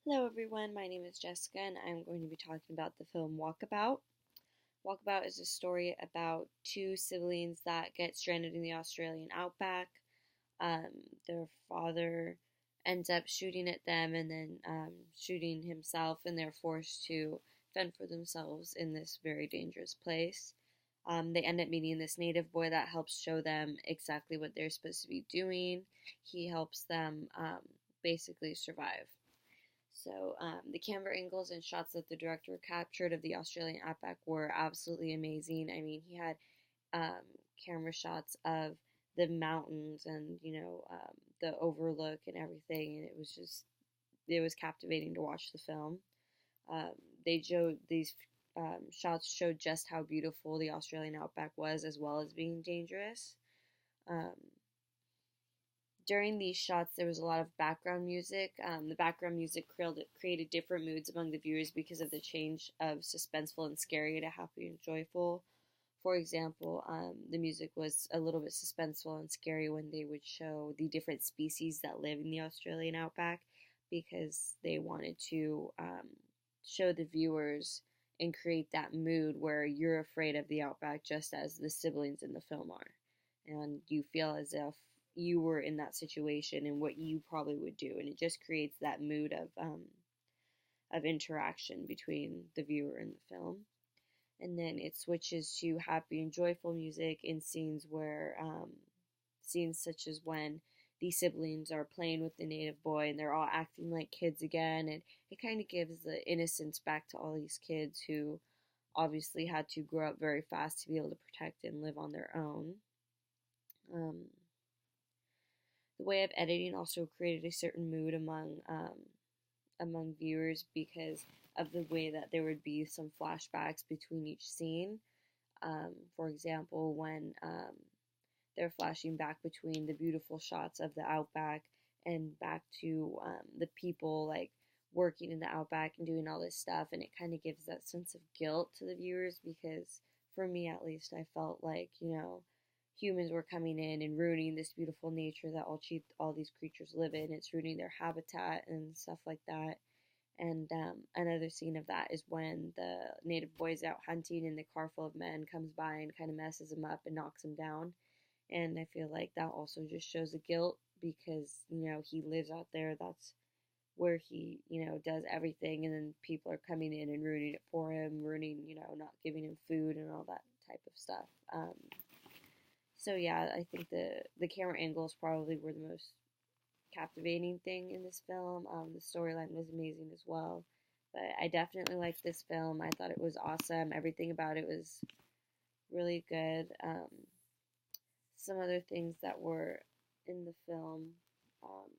Hello everyone, my name is Jessica and I'm going to be talking about the film Walkabout. Walkabout is a story about two siblings that get stranded in the Australian outback. Um, their father ends up shooting at them and then shooting himself, and they're forced to fend for themselves in this very dangerous place. They end up meeting this native boy that helps show them exactly what they're supposed to be doing. He helps them basically survive. The camera angles and shots that the director captured of the Australian outback were absolutely amazing. I mean, he had um, camera shots of the mountains and the overlook and everything, and it was captivating to watch the film. Um, they showed these shots showed just how beautiful the Australian outback was, as well as being dangerous. Um, During these shots, there was a lot of background music. The background music created different moods among the viewers because of the change of suspenseful and scary to happy and joyful. For example, the music was a little bit suspenseful and scary when they would show the different species that live in the Australian outback, because they wanted to show the viewers and create that mood where you're afraid of the outback just as the siblings in the film are. And you feel as if you were in that situation and what you probably would do. And it just creates that mood of interaction between the viewer and the film. And then it switches to happy and joyful music in scenes where scenes such as when the siblings are playing with the native boy and they're all acting like kids again, and it kind of gives the innocence back to all these kids who obviously had to grow up very fast to be able to protect and live on their own. um, the way of editing also created a certain mood among viewers because of the way that there would be some flashbacks between each scene. For example, when they're flashing back between the beautiful shots of the outback and back to the people like working in the outback and doing all this stuff, and it kind of gives that sense of guilt to the viewers because, for me at least, I felt like humans were coming in and ruining this beautiful nature that all these creatures live in. It's ruining their habitat and stuff like that. And another scene of that is when the native boy is out hunting and the car full of men comes by and kind of messes him up and knocks him down. And I feel like that also just shows the guilt because, he lives out there. That's where he, does everything. And then people are coming in and ruining it for him, not giving him food and all that type of stuff. So yeah, I think the camera angles probably were the most captivating thing in this film. The storyline was amazing as well. But I definitely liked this film. I thought it was awesome. Everything about it was really good. Some other things that were in the film, um,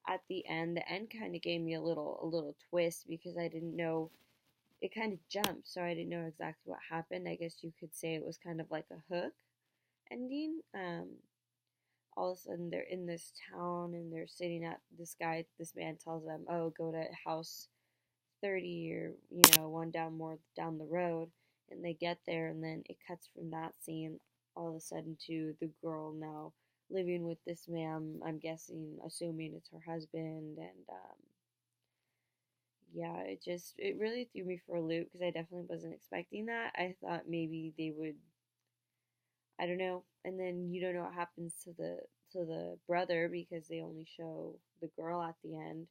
at the end kind of gave me a little twist because I didn't know. It kind of jumped, so I didn't know exactly what happened. I guess you could say it was kind of like a hook ending. All of a sudden they're in this town and they're sitting at this man tells them, oh, go to house 30 or one down the road, and they get there, and then it cuts from that scene all of a sudden to the girl now living with this man. I'm guessing, assuming it's her husband. And yeah, it really threw me for a loop because I definitely wasn't expecting that. I thought maybe they would, I don't know. And then you don't know what happens to the brother because they only show the girl at the end.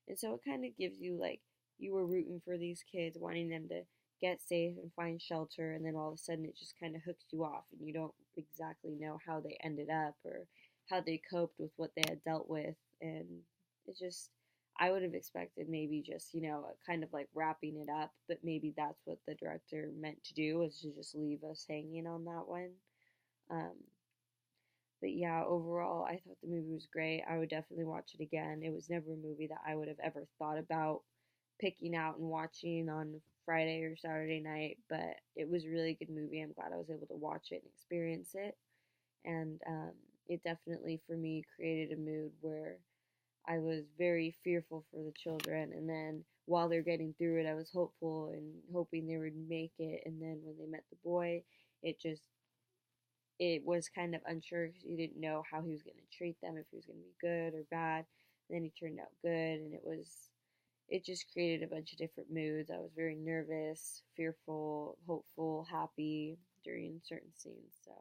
And so it kind of gives you like you were rooting for these kids, wanting them to get safe and find shelter, and then all of a sudden it just kind of hooks you off and you don't exactly know how they ended up or how they coped with what they had dealt with. And it just, I would have expected maybe just, kind of like wrapping it up, but maybe that's what the director meant to do, was to just leave us hanging on that one. Um, but yeah, overall, I thought the movie was great. I would definitely watch it again. It was never a movie that I would have ever thought about picking out and watching on Friday or Saturday night, but it was a really good movie. I'm glad I was able to watch it and experience it. And it definitely, for me, created a mood where I was very fearful for the children. And then while they're getting through it, I was hopeful and hoping they would make it. And then when they met the boy, it just it was kind of unsure because you didn't know how he was going to treat them, if he was going to be good or bad. And then he turned out good, and it was it just created a bunch of different moods. I was very nervous, fearful, hopeful, happy during certain scenes. So